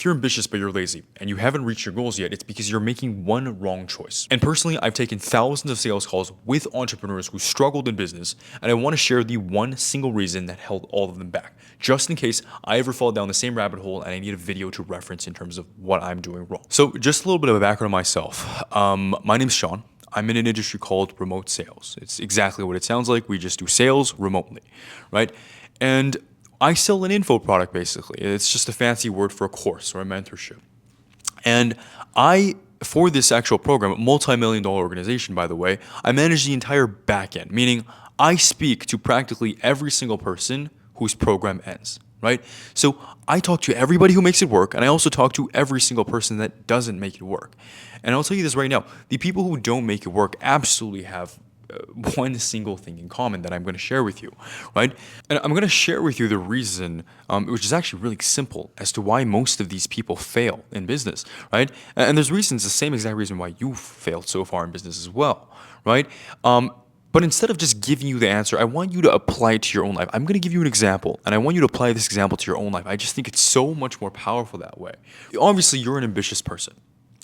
If you're ambitious but you're lazy and you haven't reached your goals yet, it's because you're making one wrong choice. And personally, I've taken thousands of sales calls with entrepreneurs who struggled in business, and I want to share the one single reason that held all of them back, just in case I ever fall down the same rabbit hole and I need a video to reference in terms of what I'm doing wrong. So just a little bit of a background on myself. My name's Sean. I'm in an industry called remote sales. It's exactly what it sounds like. We just do sales remotely, right? And I sell an info product, basically. It's just a fancy word for a course or a mentorship. And for this actual program, a multi-million-dollar organization, by the way, I manage the entire back end, meaning I speak to practically every single person whose program ends, right? So I talk to everybody who makes it work, and I also talk to every single person that doesn't make it work. And I'll tell you this right now, the people who don't make it work absolutely have one single thing in common that I'm going to share with you, right? And I'm going to share with you the reason, which is actually really simple, as to why most of these people fail in business, right? And there's reasons, the same exact reason why you failed so far in business as well, right? But instead of just giving you the answer, I want you to apply it to your own life. I'm going to give you an example, and I want you to apply this example to your own life. I just think it's so much more powerful that way. Obviously, you're an ambitious person,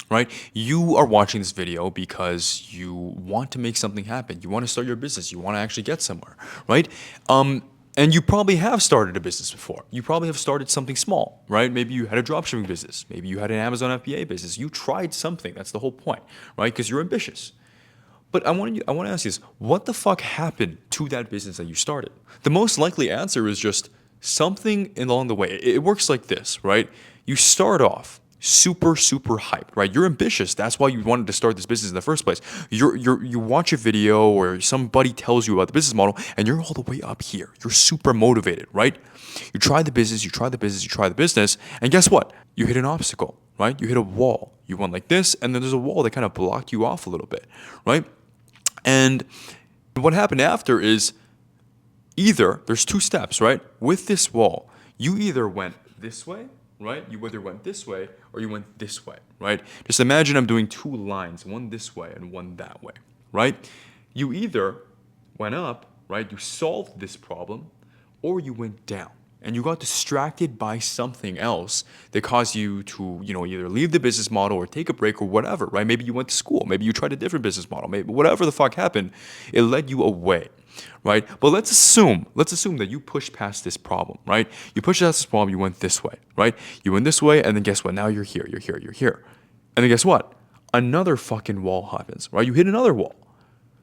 right? You are watching this video because you want to make something happen. You want to start your business. You want to actually get somewhere, right? And you probably have started a business before. You probably have started something small, right? Maybe you had a dropshipping business. Maybe you had an Amazon FBA business. You tried something. That's the whole point, right? Because you're ambitious. But I want to ask you this: what the fuck happened to that business that you started? The most likely answer is just something along the way. It works like this, right? You start off super hyped, right? You're ambitious. That's why you wanted to start this business in the first place. You watch a video or somebody tells you about the business model, and you're all the way up here. You're super motivated, right? You try the business, and guess what? You hit an obstacle, right? You hit a wall. You went like this, and then there's a wall that kind of blocked you off a little bit, right? And what happened after is either there's two steps, right? With this wall, you either went this way, right? You either went this way or you went this way, right? Just imagine I'm doing two lines, one this way and one that way, right? You either went up, right? You solved this problem, or you went down. And you got distracted by something else that caused you to, either leave the business model or take a break or whatever, right? Maybe you went to school. Maybe you tried a different business model. Maybe whatever the fuck happened, it led you away, right? But let's assume that you pushed past this problem, right? You pushed past this problem, you went this way, right? You went this way, and then guess what? Now you're here. And then guess what? Another fucking wall happens, right? You hit another wall.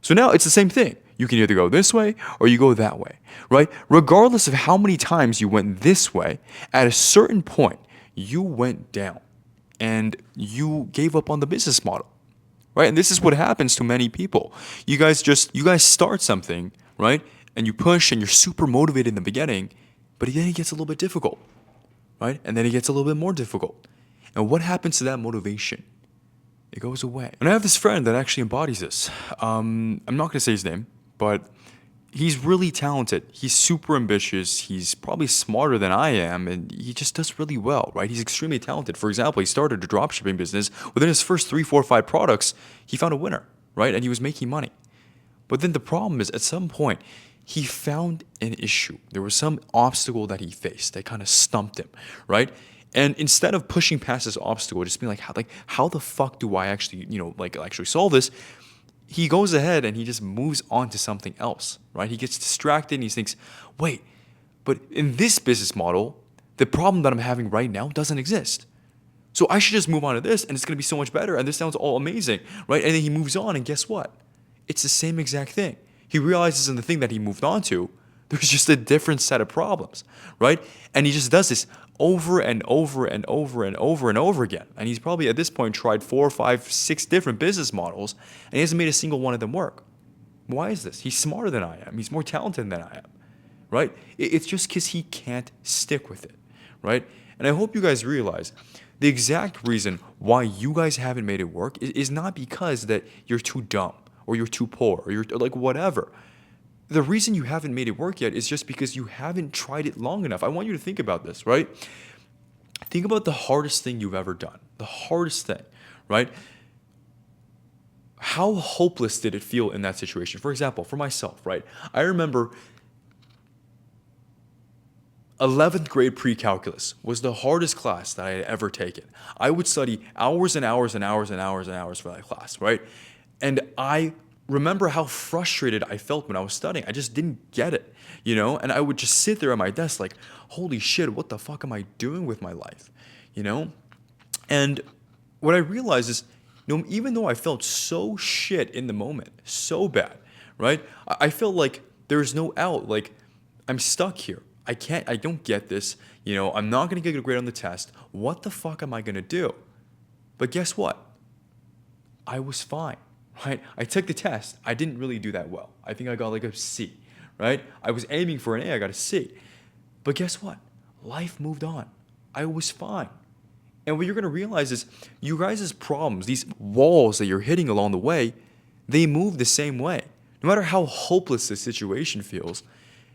So now it's the same thing. You can either go this way or you go that way, right? Regardless of how many times you went this way, at a certain point, you went down and you gave up on the business model, right? And this is what happens to many people. You guys start something, right? And you push and you're super motivated in the beginning, but then it gets a little bit difficult, right? And then it gets a little bit more difficult. And what happens to that motivation? It goes away. And I have this friend that actually embodies this. I'm not going to say his name, but he's really talented. He's super ambitious. He's probably smarter than I am, and he just does really well, right? He's extremely talented. For example, he started a dropshipping business. Within his first 3, 4, 5 products, he found a winner, right? And he was making money. But then the problem is, at some point, he found an issue. There was some obstacle that he faced that kind of stumped him, right? And instead of pushing past this obstacle, just being how the fuck do I actually, actually solve this? He goes ahead and he just moves on to something else, right? He gets distracted and he thinks, wait, but in this business model, the problem that I'm having right now doesn't exist. So I should just move on to this and it's going to be so much better. And this sounds all amazing, right? And then he moves on and guess what? It's the same exact thing. He realizes in the thing that he moved on to, there's just a different set of problems, right? And he just does this over and over again. And he's probably at this point tried 4, 5, 6 different business models, and he hasn't made a single one of them work. Why is this? He's smarter than I am. He's more talented than I am, right? It's just because he can't stick with it, right? And I hope you guys realize the exact reason why you guys haven't made it work is not because that you're too dumb or you're too poor or you're like whatever. The reason you haven't made it work yet is just because you haven't tried it long enough. I want you to think about this, right? Think about the hardest thing you've ever done. The hardest thing, right? How hopeless did it feel in that situation? For example, for myself, right? I remember 11th grade pre-calculus was the hardest class that I had ever taken. I would study hours and hours and hours and hours and hours for that class, right? And I remember how frustrated I felt when I was studying. I just didn't get it, you know? And I would just sit there at my desk like, holy shit, what the fuck am I doing with my life, you know? And what I realized is, even though I felt so shit in the moment, so bad, right? I felt like there's no out. Like, I'm stuck here. I don't get this. I'm not going to get a grade on the test. What the fuck am I going to do? But guess what? I was fine, right? I took the test. I didn't really do that well. I think I got like a C, right? I was aiming for an A. I got a C. But guess what? Life moved on. I was fine. And what you're going to realize is you guys' problems, these walls that you're hitting along the way, they move the same way. No matter how hopeless the situation feels,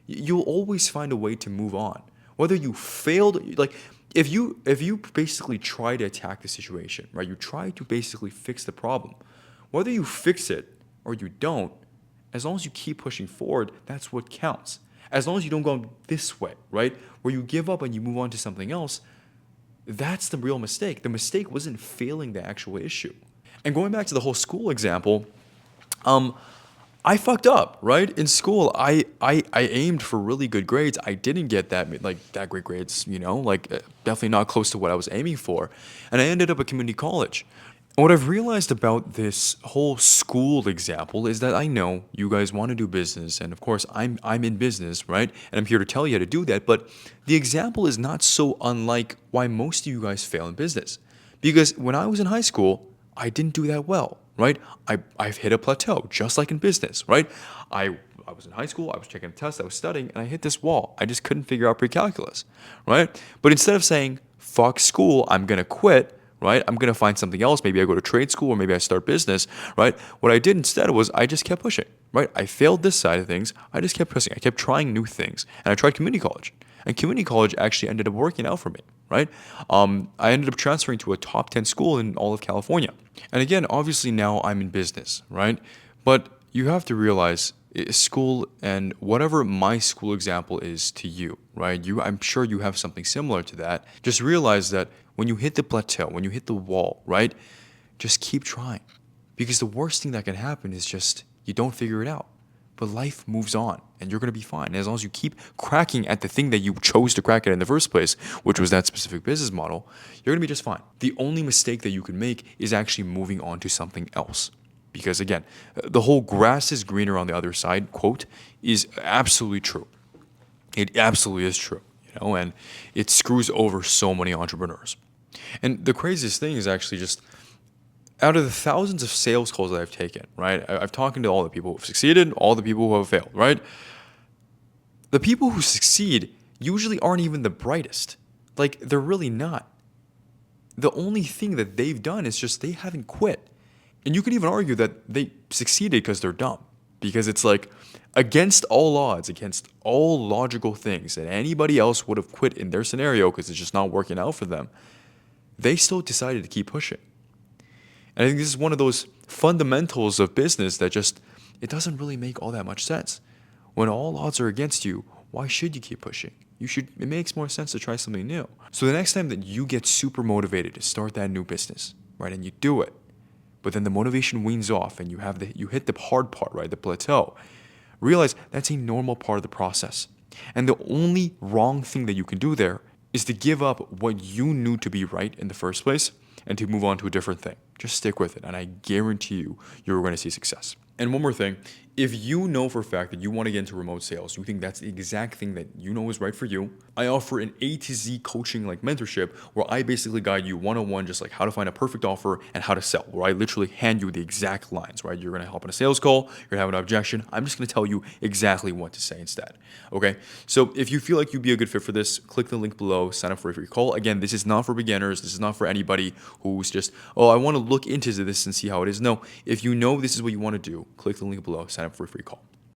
you'll always find a way to move on. Whether you failed, like if you basically try to attack the situation, right? You try to basically fix the problem. Whether you fix it or you don't, as long as you keep pushing forward, that's what counts. As long as you don't go this way, right? Where you give up and you move on to something else, that's the real mistake. The mistake wasn't failing the actual issue. And going back to the whole school example, I fucked up, right? In school, I aimed for really good grades. I didn't get that great grades, definitely not close to what I was aiming for. And I ended up at community college. And what I've realized about this whole school example is that I know you guys want to do business, and of course I'm in business, right? And I'm here to tell you how to do that, but the example is not so unlike why most of you guys fail in business. Because when I was in high school, I didn't do that well, right? I've hit a plateau, just like in business, right? I was in high school, I was taking a test, I was studying, and I hit this wall. I just couldn't figure out pre-calculus, right? But instead of saying, fuck school, I'm gonna quit, right? I'm gonna find something else. Maybe I go to trade school or maybe I start business, right? What I did instead was I just kept pushing, right? I failed this side of things. I just kept pushing. I kept trying new things. And I tried community college. And community college actually ended up working out for me, right? I ended up transferring to a top 10 school in all of California. And again, obviously now I'm in business, right? But you have to realize school and whatever my school example is to you, right? I'm sure you have something similar to that. Just realize that when you hit the plateau, when you hit the wall, right? Just keep trying. Because the worst thing that can happen is just you don't figure it out. But life moves on and you're going to be fine. And as long as you keep cracking at the thing that you chose to crack at in the first place, which was that specific business model, you're going to be just fine. The only mistake that you can make is actually moving on to something else. Because again, the whole grass is greener on the other side quote is absolutely true. It absolutely is true, and it screws over so many entrepreneurs. And the craziest thing is actually just out of the thousands of sales calls that I've taken, right? I've talked to all the people who have succeeded, all the people who have failed, right? The people who succeed usually aren't even the brightest. Like, they're really not. The only thing that they've done is just they haven't quit. And you can even argue that they succeeded because they're dumb. Because it's like, against all odds, against all logical things that anybody else would have quit in their scenario because it's just not working out for them, they still decided to keep pushing. And I think this is one of those fundamentals of business that just, it doesn't really make all that much sense. When all odds are against you, why should you keep pushing? It makes more sense to try something new. So the next time that you get super motivated to start that new business, right, and you do it, but then the motivation weans off and you hit the hard part, right, the plateau, realize that's a normal part of the process. And the only wrong thing that you can do there is to give up what you knew to be right in the first place and to move on to a different thing. Just stick with it, and I guarantee you're going to see success. And one more thing, if you know for a fact that you want to get into remote sales, you think that's the exact thing that you know is right for you, I offer an A to Z coaching mentorship where I basically guide you one-on-one just like how to find a perfect offer and how to sell, where I literally hand you the exact lines, right? You're going to help in a sales call, you're going to have an objection. I'm just going to tell you exactly what to say instead, okay? So if you feel like you'd be a good fit for this, click the link below, sign up for a free call. Again, this is not for beginners. This is not for anybody who's just, I want to look into this and see how it is. No, if you know this is what you want to do, click the link below, sign up for a free call.